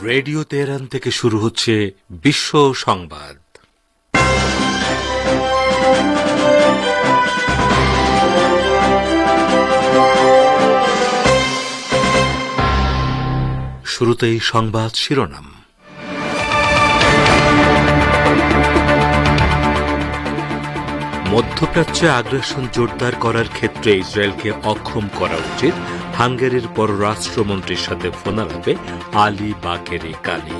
Radio Tehran থেকে শুরু হচ্ছে বিশ্ব সংবাদ। শুরুতেই সংবাদ শিরোনাম। মধ্যপ্রাচ্যে আগ্রাসন জোরদার করার ক্ষেত্রে ইসরায়েলকে অক্ষম করা উচিত, হাঙ্গেরির পররাষ্ট্রমন্ত্রীর সাথে ফোনালাপে আলী বাকেরি কানি।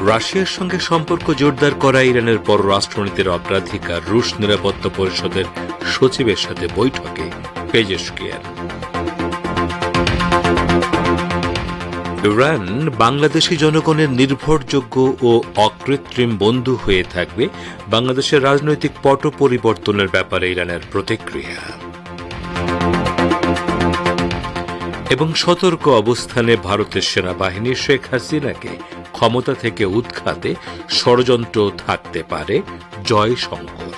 রাশিয়ার সঙ্গে সম্পর্ক জোরদার করা ইরানের পররাষ্ট্রনীতির অগ্রাধিকার, রুশ নিরাপত্তা পরিষদের সচিবের সাথে বৈঠকে পেজেশকিয়ান। ইরান বাংলাদেশি জনগণের নির্ভরযোগ্য ও অকৃত্রিম বন্ধু হয়ে থাকবে, বাংলাদেশের রাজনৈতিক পট পরিবর্তনের ব্যাপারে ইরানের প্রতিক্রিয়া। এবং সতর্ক অবস্থানে ভারতের সেনাবাহিনী, শেখ হাসিনাকে ক্ষমতা থেকে উৎখাতে ষড়যন্ত্র থাকতে পারে, জয়শঙ্কর।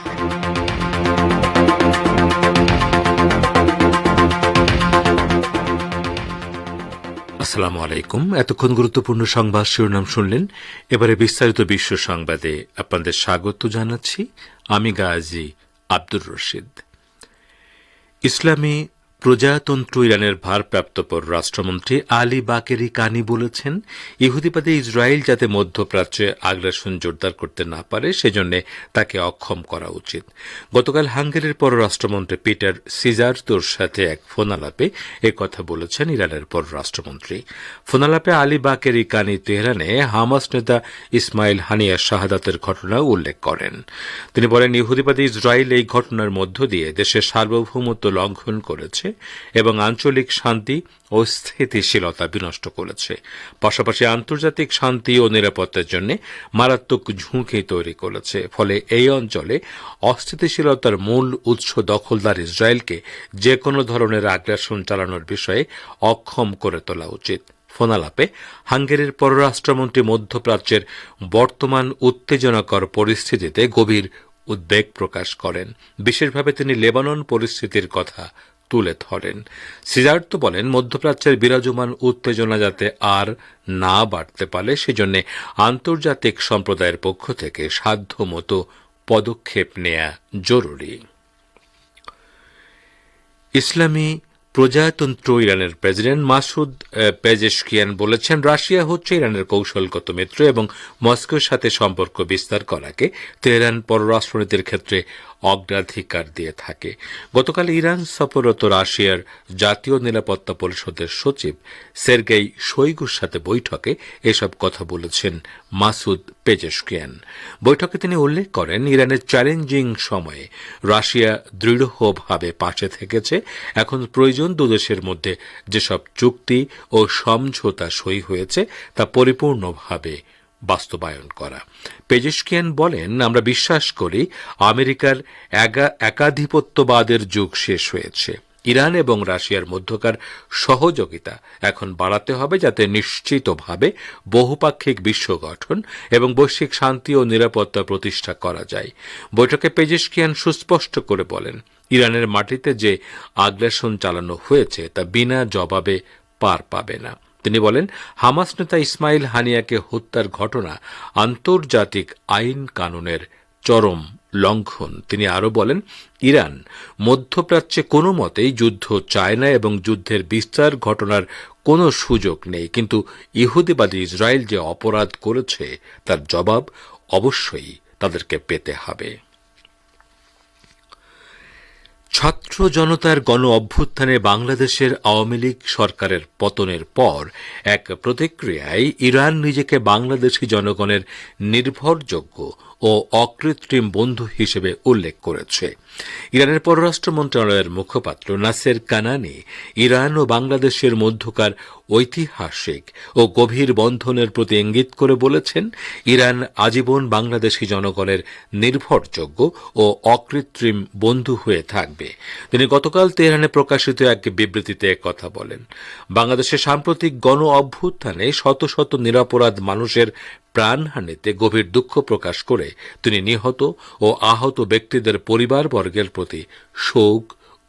আসসালামু আলাইকুম। এতক্ষণ গুরুত্বপূর্ণ সংবাদ শিরোনাম শুনলেন। এবারে বিস্তারিত বিশ্ব সংবাদে আপনাদের স্বাগত জানাচ্ছি। আমি গাজী আব্দুর রশিদ। ইসলামী প্রজাতন্ত্র ইরানের ভারপ্রাপ্ত পররাষ্ট্রমন্ত্রী আলী বাকেরি কানি বলেছেন, ইহুদিবাদী ইসরায়েল যাতে মধ্যপ্রাচ্যে আগ্রাসন জোরদার করতে না পারে সেজন্য তাকে অক্ষম করা উচিত। গতকাল হাঙ্গেরির পররাষ্ট্রমন্ত্রী পিটার সিজার্তোর সাথে এক ফোনালাপে একথা বলেছেন ইরানের পররাষ্ট্রমন্ত্রী। ফোনালাপে আলী বাকেরি কানি তেহরানে হামাস নেতা ইসমাইল হানিয়ার শাহাদাতের ঘটনা উল্লেখ করেন। তিনি বলেন, ইহুদিবাদী ইসরায়েল এই ঘটনার মধ্য দিয়ে দেশের সার্বভৌমত্ব লঙ্ঘন করেছে এবং আঞ্চলিক শান্তি ও স্থিতিশীলতা বিনষ্ট করেছে, পাশাপাশি আন্তর্জাতিক শান্তি ও নিরাপত্তার জন্য মারাত্মক ঝুঁকি তৈরি করেছে। ফলে এই অঞ্চলে অস্থিতিশীলতার মূল উৎস দখলদার ইসরায়েলকে যে কোনো ধরনের আগ্রাসন চালানোর বিষয়ে অক্ষম করে তোলা উচিত। ফোনালাপে হাঙ্গেরির পররাষ্ট্রমন্ত্রী মধ্যপ্রাচ্যের বর্তমান উত্তেজনাকর পরিস্থিতিতে গভীর উদ্বেগ প্রকাশ করেন। বিশেষভাবে তিনি লেবানন পরিস্থিতির কথা তুলে ধরেন। সিজার্তো বলেন, মধ্যপ্রাচ্যের বিরাজমান উত্তেজনা যাতে আর না বাড়তে পারে সেজন্য আন্তর্জাতিক সম্প্রদায়ের পক্ষ থেকে সাধ্যমতো পদক্ষেপ নেওয়া জরুরি। ইসলামী প্রজাতন্ত্র ইরানের প্রেসিডেন্ট মাসুদ পেজেশকিয়ান বলেছেন, রাশিয়া হচ্ছে ইরানের কৌশলগত মিত্র এবং মস্কোর সাথে সম্পর্ক বিস্তার করাকে তেহরান পররাষ্ট্রনীতির ক্ষেত্রে অগ্রাধিকার দিয়ে থাকে। গতকাল ইরান সফররত রাশিয়ার জাতীয় নিরাপত্তা পরিষদের সচিব সের্গেই শোইগুর সাথে বৈঠকে এসব কথা বলেছেন মাসুদ পেজেশকিয়ান। বৈঠকে তিনি উল্লেখ করেন, ইরানের চ্যালেঞ্জিং সময়ে রাশিয়া দৃঢ়ভাবে পাশে থেকেছে। এখন প্রয়োজন দুদেশের মধ্যে যেসব চুক্তি ও সমঝোতা সই হয়েছে তা পরিপূর্ণভাবে বাস্তবায়ন করা। পেজেশকিয়ান বলেন, আমরা বিশ্বাস করি আমেরিকার একাধিপত্যবাদের যুগ শেষ হয়েছে। ইরান এবং রাশিয়ার মধ্যকার সহযোগিতা এখন বাড়াতে হবে যাতে নিশ্চিতভাবে বহুপাক্ষিক বিশ্ব গঠন এবং বৈশ্বিক শান্তি ও নিরাপত্তা প্রতিষ্ঠা করা যায়। বৈঠকে পেজেশকিয়ান সুস্পষ্ট করে বলেন, ইরানের মাটিতে যে আগ্রাসন চালানো হয়েছে তা বিনা জবাবে পার পাবে না। তিনি বলেন, হামাস নেতা ইসমাইল হানিয়াকে হত্যার ঘটনা আন্তর্জাতিক আইন কানুনের চরম লঙ্ঘন। তিনি আরও বলেন, ইরান মধ্যপ্রাচ্যে কোনো মতেই যুদ্ধ চায় না এবং যুদ্ধের বিস্তার ঘটনার কোনো সুযোগ নেই, কিন্তু ইহুদিবাদী ইসরায়েল যে অপরাধ করেছে তার জবাব অবশ্যই তাদেরকে পেতে হবে। ছাত্র জনতার গণ অভ্যুত্থানে বাংলাদেশের আওয়ামী লীগ সরকারের পতনের পর এক প্রতিক্রিয়ায় ইরান নিজেকে বাংলাদেশি জনগণের নির্ভরযোগ্য ও অকৃত্রিম বন্ধু হিসেবে উল্লেখ করেছে। ইরানের পররাষ্ট্র মন্ত্রণালয়ের মুখপাত্র নাসের কানানি ইরান ও বাংলাদেশের মধ্যকার ঐতিহাসিক ও গভীর বন্ধনের প্রতি ইঙ্গিত করে বলেছেন, ইরান আজীবন বাংলাদেশি জনগণের নির্ভরযোগ্য ও অকৃত্রিম বন্ধু হয়ে থাকবে। তিনি গতকাল তেহরানে প্রকাশিত এক বিবৃতিতে একথা বলেন। বাংলাদেশের সাম্প্রতিক গণ অভ্যুত্থানে শত শত নিরপরাধ মানুষের প্রাণহানিতে গভীর দুঃখ প্রকাশ করে তিনি নিহত ও আহত ব্যক্তিদের পরিবারবর্গের প্রতি শোক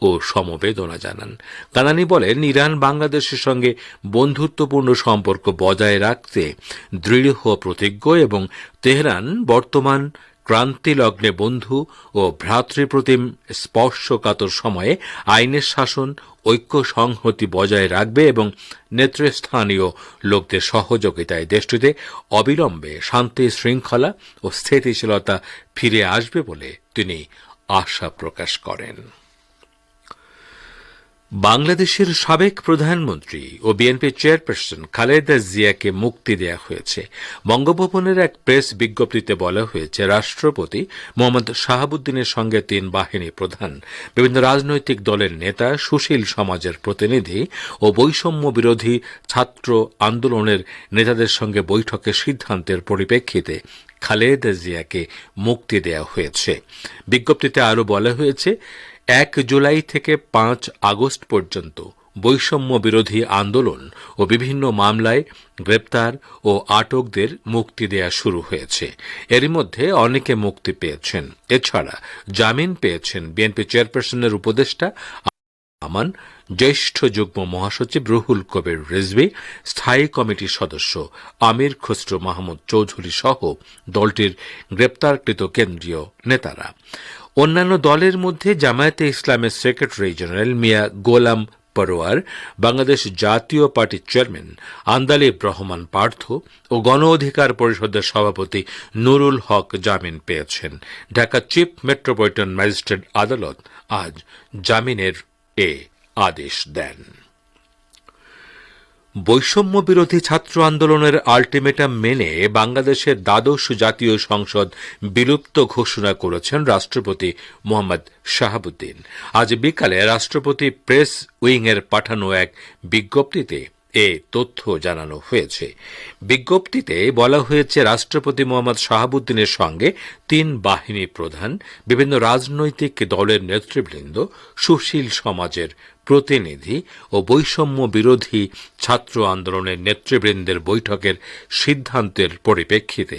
ও সমবেদনা জানান। কানানি বলেন, ইরান বাংলাদেশের সঙ্গে বন্ধুত্বপূর্ণ সম্পর্ক বজায় রাখতে দৃঢ় প্রতিজ্ঞ এবং তেহরান বর্তমান ক্রান্তিলগ্নে বন্ধু ও ভ্রাতৃপ্রতিম স্পর্শকাতর সময়ে আইনের শাসন, ঐক্য সংহতি বজায় রাখবে এবং নেতৃস্থানীয় লোকদের সহযোগিতায় দেশটিতে অবিলম্বে শান্তি, শৃঙ্খলা ও স্থিতিশীলতা ফিরে আসবে বলে তিনি আশা প্রকাশ করেন। বাংলাদেশের সাবেক প্রধানমন্ত্রী ও বিএনপি চেয়ারপারসন খালেদা জিয়াকে মুক্তি দেওয়া হয়েছে। বঙ্গভবনের এক প্রেস বিজ্ঞপ্তিতে বলা হয়েছে, রাষ্ট্রপতি মোহাম্মদ শাহাবুদ্দিনের সঙ্গে 3 বাহিনী প্রধান, বিভিন্ন রাজনৈতিক দলের নেতা, সুশীল সমাজের প্রতিনিধি ও বৈষম্য বিরোধী ছাত্র আন্দোলনের নেতাদের সঙ্গে বৈঠকে সিদ্ধান্তের পরিপ্রেক্ষিতে খালেদা জিয়াকে মুক্তি দেওয়া হয়েছে। বিজ্ঞপ্তিতে আরও বলা হয়েছে, 1 জুলাই থেকে 5 আগস্ট পর্যন্ত বৈষম্য বিরোধী আন্দোলন ও বিভিন্ন মামলায় গ্রেপ্তার ও আটকদের মুক্তি দেয়া শুরু হয়েছে। এরই মধ্যে অনেকে মুক্তি পেয়েছেন। এছাড়া জামিন পেয়েছেন বিএনপি চেয়ারপারসনের উপদেষ্টা আমান, জ্যেষ্ঠ যুগ্ম মহাসচিব রুহুল কবির রিজভী, স্থায়ী কমিটির সদস্য আমির খসরু মাহমুদ চৌধুরী সহ দলটির গ্রেপ্তারকৃত কেন্দ্রীয় নেতারা। অন্যান্য দলের মধ্যে জামায়াতে ইসলামের সেক্রেটারি জেনারেল মিয়া গোলাম পরোয়ার, বাংলাদেশ জাতীয় পার্টির চেয়ারম্যান আন্দালিব রহমান পার্থ ও গণ অধিকার পরিষদের সভাপতি নুরুল হক জামিন পেয়েছেন। ঢাকা চিফ মেট্রোপলিটন ম্যাজিস্ট্রেট আদালত আজ জামিনের আদেশ দেন। বৈষম্য বিরোধী ছাত্র আন্দোলনের আলটিমেটাম মেনে বাংলাদেশের দ্বাদশ জাতীয় সংসদ বিলুপ্ত ঘোষণা করেছেন রাষ্ট্রপতি মোহাম্মদ শাহাবুদ্দিন। আজ বিকালে রাষ্ট্রপতি প্রেস উইংয়ের পাঠানো এক বিজ্ঞপ্তিতে এ তথ্য জানানো হয়েছে। বিজ্ঞপ্তিতে বলা হয়েছে, রাষ্ট্রপতি মোহাম্মদ শাহাবুদ্দিনের সঙ্গে 3 বাহিনী প্রধান, বিভিন্ন রাজনৈতিক দলের নেতৃবৃন্দ, সুশীল সমাজের প্রতিনিধি ও বৈষম্য বিরোধী ছাত্র আন্দোলনের নেতৃবৃন্দের বৈঠকের সিদ্ধান্তের পরিপ্রেক্ষিতে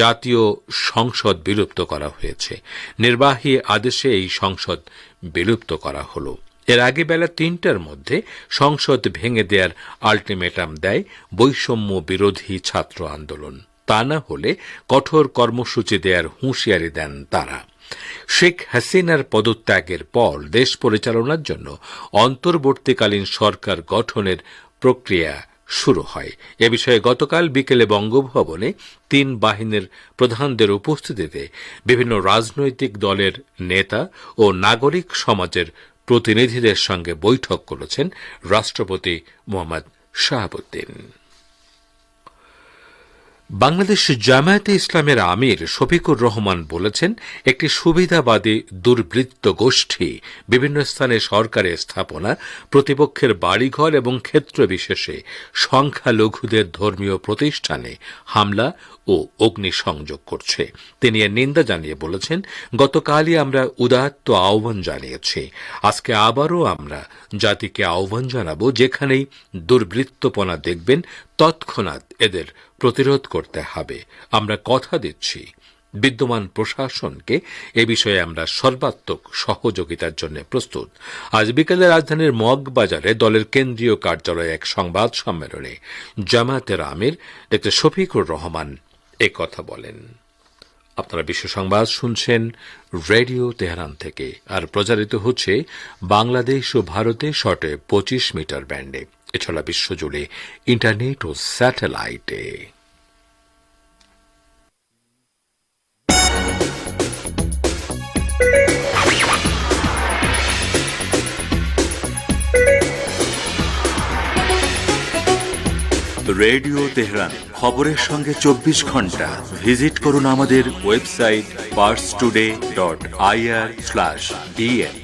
জাতীয় সংসদ বিলুপ্ত করা হয়েছে। নির্বাহী আদেশে এই সংসদ বিলুপ্ত করা হল। এর আগে বেলা 3টার মধ্যে সংসদ ভেঙে দেওয়ার আলটিমেটাম দেয় বৈষম্য বিরোধী ছাত্র আন্দোলন। তা না হলে কঠোর কর্মসূচি দেওয়ার হুঁশিয়ারি দেন তারা। শেখ হাসিনার পদত্যাগের পর দেশ পরিচালনার জন্য অন্তর্বর্তীকালীন সরকার গঠনের প্রক্রিয়া শুরু হয়। এ বিষয়ে গতকাল বিকেলে বঙ্গভবনে 3 বাহিনীর প্রধানদের উপস্থিতিতে বিভিন্ন রাজনৈতিক দলের নেতা ও নাগরিক সমাজের প্রতিনিধিদের সঙ্গে বৈঠক করেছেন রাষ্ট্রপতি মোহাম্মদ শাহাবুদ্দিন। বাংলাদেশ জামায়াতে ইসলামের আমির শফিকুর রহমান বলেছেন, একটি সুবিধাবাদী দুর্বৃত্ত গোষ্ঠী বিভিন্ন স্থানে সরকারের স্থাপনা, প্রতিপক্ষের বাড়িঘর এবং ক্ষেত্র বিশেষে সংখ্যালঘুদের ধর্মীয় প্রতিষ্ঠানে হামলা ও অগ্নিসংযোগ করছে। তিনি এর নিন্দা জানিয়ে বলেছেন, গতকালই আমরা উদাত্ত আহ্বান জানিয়েছি, আজকে আবারও আমরা জাতিকে আহ্বান জানাবো, যেখানেই দুর্বৃত্তপনা দেখবেন তৎক্ষণাৎ এদের প্রতিরোধ করতে হবে। আমরা কথা দিচ্ছি, বিদ্যমান প্রশাসনকে এ বিষয়ে আমরা সর্বাত্মক সহযোগিতার জন্য প্রস্তুত। আজ বিকেলে রাজধানীর মগবাজারে দলের কেন্দ্রীয় কার্যালয়ে এক সংবাদ সম্মেলনে জামায়াতের আমির ডা. শফিকুর রহমান কথা বলেন। আপনারা বিশ্ব সংবাদ শুনছেন রেডিও তেহরান থেকে, আর প্রচারিত হচ্ছে বাংলাদেশ ও ভারতে শর্টে 25 মিটার ব্যান্ডে, এছাড়া বিশ্বজুড়ে ইন্টারনেট ও স্যাটেলাইটে। রেডিও তেহরান, খবরের সঙ্গে 24 ঘন্টা। ভিজিট করুন আমাদের ওয়েবসাইট parstoday.ir/dn।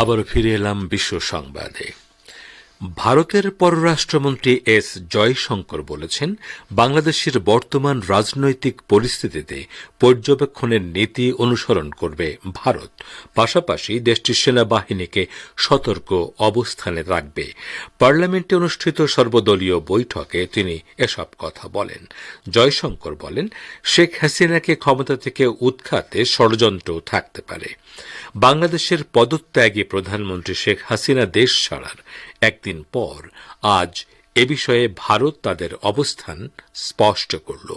আবার ফিরে এলাম বিশ্ব সংবাদে। ভারতের পররাষ্ট্রমন্ত্রী এস জয়শঙ্কর বলেছেন, বাংলাদেশের বর্তমান রাজনৈতিক পরিস্থিতিতে পর্যবেক্ষণের নীতি অনুসরণ করবে ভারত। পাশাপাশি দেশটির সেনাবাহিনীকে সতর্ক অবস্থানে রাখবে। পার্লামেন্টে অনুষ্ঠিত সর্বদলীয় বৈঠকে তিনি এসব কথা বলেন। জয়শঙ্কর বলেন, শেখ হাসিনাকে ক্ষমতা থেকে উৎখাতে ষড়যন্ত্র থাকতে পারে। বাংলাদেশের পদত্যাগী প্রধানমন্ত্রী শেখ হাসিনা দেশ ছাড়ার একদিন পর আজ এ বিষয়ে ভারত তাদের অবস্থান স্পষ্ট করল।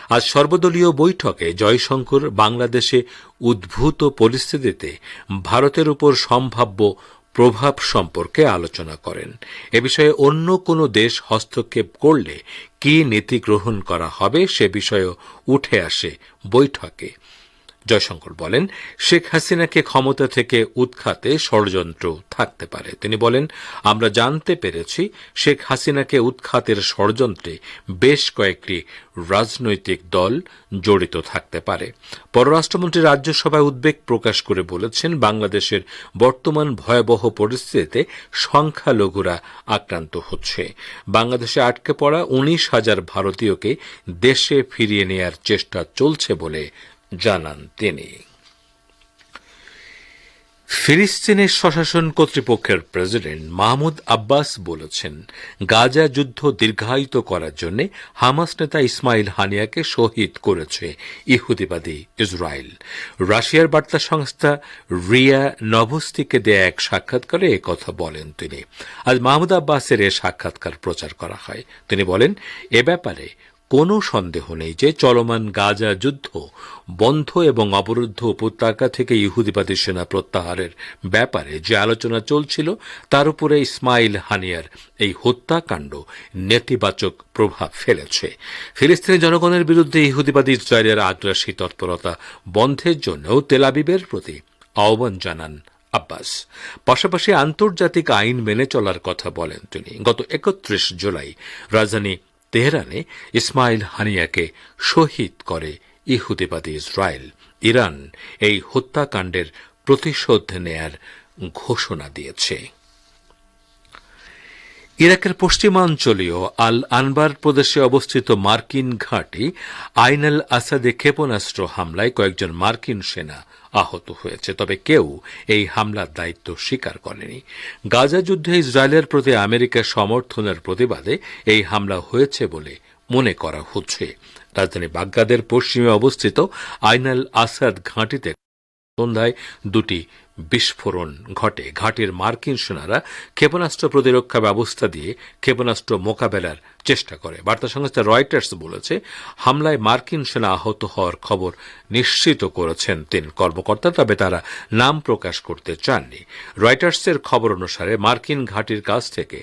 আজ সর্বদলীয় বৈঠকে জয়শঙ্কর বাংলাদেশে উদ্ভূত পরিস্থিতিতে ভারতের উপর সম্ভাব্য প্রভাব সম্পর্কে আলোচনা করেন। এ বিষয়ে অন্য কোনো দেশ হস্তক্ষেপ করলে কি নীতি গ্রহণ করা হবে সে বিষয়েও উঠে আসে বৈঠকে। জয়শঙ্কর বলেন, শেখ হাসিনাকে ক্ষমতা থেকে উৎখাতে ষড়যন্ত্র থাকতে পারে। তিনি বলেন, আমরা জানতে পেরেছি শেখ হাসিনাকে উৎখাতের ষড়যন্ত্রে বেশ কয়েকটি রাজনৈতিক দল জড়িত থাকতে পারে। পররাষ্ট্রমন্ত্রী রাজ্যসভায় উদ্বেগ প্রকাশ করে বলেছেন, বাংলাদেশের বর্তমান ভয়াবহ পরিস্থিতিতে সংখ্যালঘুরা আক্রান্ত হচ্ছে। বাংলাদেশে আটকে পড়া 19,000 ভারতীয়কে দেশে ফিরিয়ে নেয়ার চেষ্টা চলছে বলে জানান তিনি। ফিলিস্তিনের স্বশাসন কর্তৃপক্ষের প্রেসিডেন্ট মাহমুদ আব্বাস বলেছেন, গাজা যুদ্ধ দীর্ঘায়িত করার জন্য হামাস নেতা ইসমাইল হানিয়াকে শহীদ করেছে ইহুদিবাদী ইসরায়েল। রাশিয়ার বার্তা সংস্থা রিয়া নভস্তিকে দেয়া এক সাক্ষাৎকারে কথা বলেন তিনি। আজ মাহমুদ আব্বাসের এ সাক্ষাৎকার প্রচার করা হয়। তিনি বলেন, এ ব্যাপারে কোনো সন্দেহ নেই যে চলমান গাজা যুদ্ধ বন্ধ এবং অবরুদ্ধ উপত্যকা থেকে ইহুদিবাদী সেনা প্রত্যাহারের ব্যাপারে যে আলোচনা চলছিল তার উপরে ইসমাইল হানিয়ার এই হত্যাকাণ্ড নেতিবাচক প্রভাব ফেলেছে। ফিলিস্তিনি জনগণের বিরুদ্ধে ইহুদিবাদী ইসরায়েলের আগ্রাসী তৎপরতা বন্ধের জন্য তেল আবিবের প্রতি আহ্বান জানান আব্বাস। পাশাপাশি আন্তর্জাতিক আইন মেনে চলার কথা বলেন তিনি। গত 31 জুলাই রাজধানী তেহরানে ইসমাইল হানিয়াকে শহীদ করে ইহুদিবাদী ইসরায়েল। ইরান এই হত্যাকাণ্ডের প্রতিশোধ নেয়ার ঘোষণা দিয়েছে। ইরাকের পশ্চিমাঞ্চলীয় আল আনবার প্রদেশে অবস্থিত মার্কিন ঘাঁটি আইন আল আসাদে ক্ষেপণাস্ত্র হামলায় কয়েকজন মার্কিন সেনা আহত হয়েছে, তবে কেউ এই হামলার দায়িত্ব স্বীকার করেনি। গাজা যুদ্ধে ইসরায়েলের প্রতি আমেরিকার সমর্থনের প্রতিবাদে এই হামলা হয়েছে বলে মনে করা হচ্ছে। রাজধানী বাগদাদের পশ্চিমে অবস্থিত আইন আল আসাদ ঘাঁটিতে সন্ধ্যায় দুটি বিস্ফোরণ ঘটে। ঘাঁটির মার্কিন সেনারা ক্ষেপণাস্ত্র প্রতিরক্ষা ব্যবস্থা দিয়ে ক্ষেপণাস্ত্র মোকাবেলার চেষ্টা করে। বার্তা সংস্থা রয়টার্স বলেছে, হামলায় মার্কিন সেনা আহত হওয়ার খবর নিশ্চিত করেছেন 3 কর্মকর্তা, তবে তারা নাম প্রকাশ করতে চাননি। রয়টার্সের খবর অনুসারে মার্কিন ঘাঁটির কাছ থেকে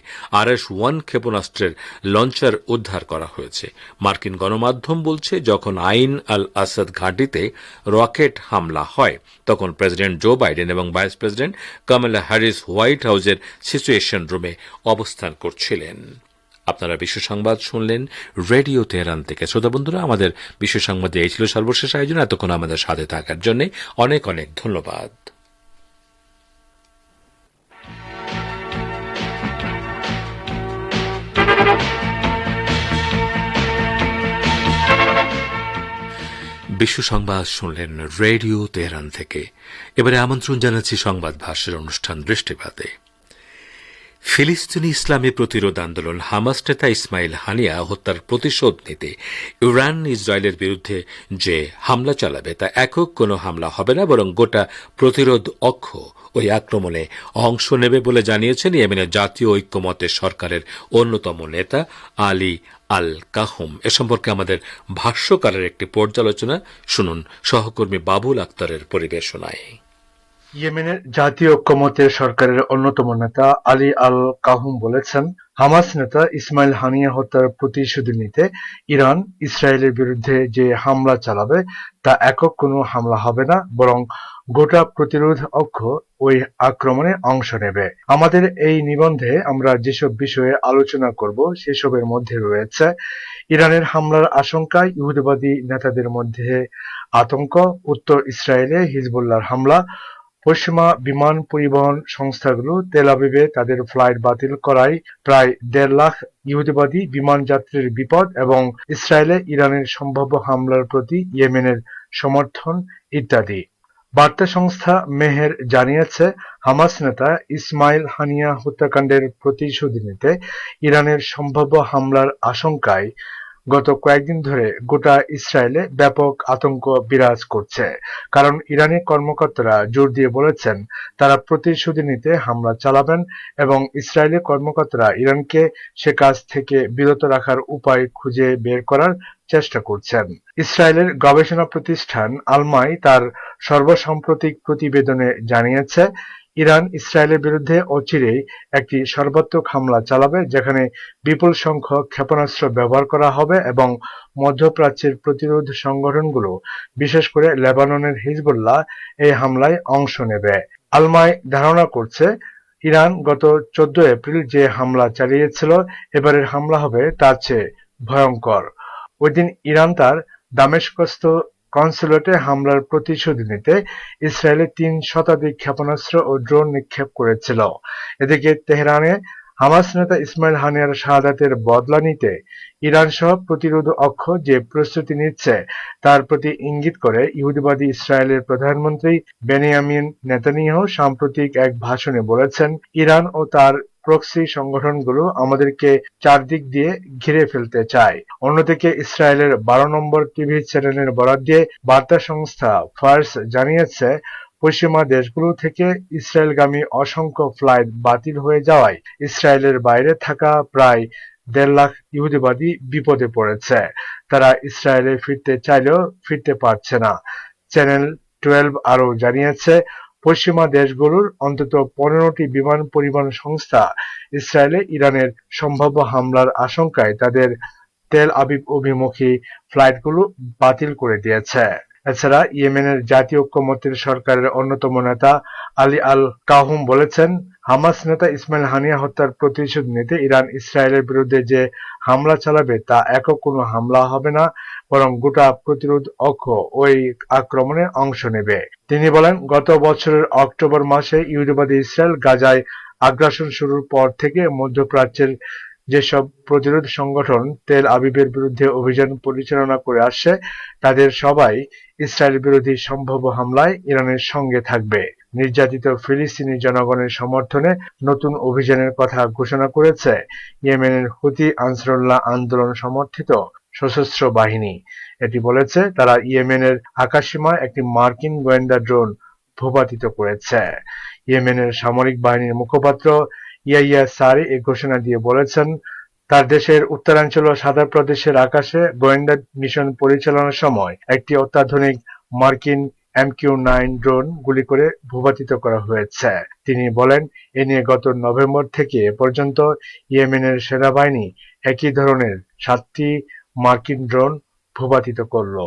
RS-1 ক্ষেপণাস্ত্রের লঞ্চার উদ্ধার করা হয়েছে। মার্কিন গণমাধ্যম বলছে, যখন আইন আল আসাদ ঘাঁটিতে রকেট হামলা হয় তখন প্রেসিডেন্ট জো বাইডেন এবং vice president Kamala Harris white হাউসের সিচুয়েশন রুমে অবস্থান করছিলেন। আপনারা বিশ্ব সংবাদ শুনলেন রেডিও তেহরান থেকে। শ্রোতা বন্ধুরা, আমাদের বিশ্ব সংবাদে এই ছিল সর্বশেষ আয়োজন। এতক্ষণ আমাদের সাথে থাকার জন্য অনেক অনেক ধন্যবাদ। বিশ্ব সংবাদ শুনলেন রেডিও তেহরান থেকে। এবারে আমন্ত্রণ জানাচ্ছি সংবাদ ভাষ্যের অনুষ্ঠান দৃষ্টিপাতে। ফিলিস্তিনি ইসলামী প্রতিরোধ আন্দোলন হামাস নেতা ইসমাইল হানিয়া হত্যার প্রতিশোধ নিতে ইরান ইসরায়েলের বিরুদ্ধে যে হামলা চালাবে তা একক কোনো হামলা হবে না, বরং গোটা প্রতিরোধ অক্ষ ওই আক্রমণে অংশ নেবে বলে জানিয়েছেন ইয়েমেনের জাতীয় ঐক্যমত্যের সরকারের অন্যতম নেতা আলী আল কাহুম। এ সম্পর্কে আমাদের ভাষ্যকারের একটি পর্যালোচনা শুনুন সহকর্মী বাবুল আক্তারের পরিবেশনায়। ইয়েমেনের জাতীয় ঐক্যমত্যের সরকারের অন্যতম নেতা আলী আল কাহুম বলেছেন, হামাস নেতা ইসমাইল হানিয়া হত্যার প্রতিশোধ নিতে ইরান ইসরায়েলের বিরুদ্ধে যে হামলা চালাবে তা একক কোনো হামলা হবে না, বরং গোটা প্রতিরোধ অক্ষ ওই আক্রমণে অংশ নেবে। আমাদের এই নিবন্ধে আমরা যেসব বিষয়ে আলোচনা করব সেসবের মধ্যে রয়েছে ইরানের হামলার আশঙ্কায় ইহুদিবাদী নেতাদের মধ্যে আতঙ্ক, উত্তর ইসরায়েলে হিজবুল্লাহর হামলা, পশ্চিমা বিমান পরিবহন সংস্থাগুলো তেল আবিবে তাদের ফ্লাইট বাতিল করায় প্রায় ১.৫ লাখ ইহুদিবাদী বিমান যাত্রীর বিপদ এবং ইসরায়েলে ইরানের সম্ভাব্য হামলার প্রতি ইয়েমেনের সমর্থন ইত্যাদি। বার্তা সংস্থা মেহের জানিয়েছে, হামাস নেতা ইসমাইল হানিয়া হত্যাকাণ্ডের প্রতিশোধ নিতে ইরানের সম্ভাব্য হামলার আশঙ্কায় গত কয়েকদিন ধরে গোটা ইসরায়েলে ব্যাপক আতঙ্ক বিরাজ করছে। কারণ ইরানি কর্মকর্তারা জোর দিয়ে বলেছেন তারা প্রতিশোধ নিতে হামলা চালাবেন এবং ইসরায়েলি কর্মকর্তারা ইরানকে সে কাজ থেকে বিরত রাখার উপায় খুঁজে বের করার চেষ্টা করছেন। ইসরায়েলের গবেষণা প্রতিষ্ঠান আলমাই তার সর্বসাম্প্রতিক প্রতিবেদনে জানিয়েছে, ইরান ইসরায়েলের বিরুদ্ধে অচিরেই একটি সর্বাত্মক হামলা চালাবে যেখানে বিপুল সংখ্যক ক্ষেপণাস্ত্র ব্যবহার করা হবে এবং মধ্যপ্রাচ্যের প্রতিরোধ সংগঠনগুলো, বিশেষ করে লেবাননের হিজবুল্লাহ, এই হামলায় অংশ নেবে। আলমাই ধারণা করছে, ইরান গত ১৪ এপ্রিল যে হামলা চালিয়েছিল, এবারের হামলা হবে তার চেয়ে ভয়ঙ্কর। ওইদিন ইরান তার দামেস্কস্থ কনসুলেটে হামলার প্রতিশোধ নিতে ইসরায়েলে ৩ শতাধিক ক্ষেপণাস্ত্র ও ড্রোন নিক্ষেপ করেছিল। এদিকে তেহরানে হামাস নেতা ইসমাইল হানিয়ার শাহাদাতের বদলা নিতে ইরানসহ প্রতিরোধ অক্ষ যে প্রস্তুতি নিচ্ছে তার প্রতি ইঙ্গিত করে ইহুদিবাদী ইসরায়েলের প্রধানমন্ত্রী বেনিয়ামিন নেতানিয়াহু সাম্প্রতিক এক ভাষণে বলেছেন, ইরান ও তার প্রক্সি সংগঠনগুলো আমাদেরকে চারদিক দিয়ে ঘিরে ফেলতে চায়। অন্যদিকে ইসরায়েলের ১২ নম্বর টিভি চ্যানেলের বরাত দিয়ে বার্তা সংস্থা ফার্স জানিয়েছে, পশ্চিমা দেশগুলো থেকে ইসরায়েলগামী অসংখ্য ফ্লাইট বাতিল হয়ে যাওয়ায় ইসরায়েলের বাইরে থাকা প্রায় ১.৫ লাখ ইহুদিবাদী বিপদে পড়েছে। তারা ইসরায়েলে ফিরতে চাইলেও ফিরতে পারছে না। চ্যানেল 12 আরও জানিয়েছে, পশ্চিমা দেশগুলোর অন্তত ১৫টি বিমান পরিবহন সংস্থা ইসরায়েলে ইরানের সম্ভাব্য হামলার আশঙ্কায় তাদের তেল আবিব অভিমুখী ফ্লাইটগুলো বাতিল করে দিয়েছে। এছাড়া ইয়েমেনের জাতীয় ঐক্যমত্যের সরকারের অন্যতম নেতা আলী আল কাহুম বলেছেন, হামাস নেতা ইসমাইল হানিয়া হত্যার প্রতিশোধ নিতে ইরান ইসরায়েলের বিরুদ্ধে যে হামলা চালাবে তা একক কোনো হামলা হবে না, বরং গোটা প্রতিরোধ অক্ষ ওই আক্রমণে অংশ নেবে। তিনি বলেন, গত বছরের অক্টোবর মাসে ইহুদিবাদী ইসরায়েল গাজায় আগ্রাসন শুরুর পর থেকে মধ্যপ্রাচ্যের যেসব প্রতিরোধ সংগঠন তেল আবিবের বিরুদ্ধে অভিযান পরিচালনা করে আসছে তাদের সবাই ইসরায়েল বিরোধী সম্ভাব্য হামলায় ইরানের সঙ্গে থাকবে। নির্যাতিত ফিলিস্তিনি জনগণের সমর্থনে নতুন অভিযানের কথা ঘোষণা করেছে ইয়েমেনের হুতি আনসারুল্লাহ আন্দোলন সমর্থিত সশস্ত্র বাহিনী। এটি বলেছে, তারা ইয়েমেনের আকাশসীমায় একটি মার্কিন গোয়েন্দা ড্রোন ভূপাতিত করেছে। ইয়েমেনের সামরিক বাহিনীর মুখপাত্র ইয়াইয়া সারি এই ঘোষণা দিয়ে বলেছেন, তার দেশের উত্তরাঞ্চল ও সাদা প্রদেশের আকাশে গোয়েন্দা মিশন পরিচালনার সময় একটি অত্যাধুনিক মার্কিন MQ-9 ড্রোন গুলি করে ভূপাতিত করা হয়েছে। তিনি বলেন, এ নিয়ে গত নভেম্বর থেকে এ পর্যন্ত ইয়েমেনের সেনাবাহিনী একই ধরনের 7টি মার্কিন ড্রোন ভূপাতিত করল।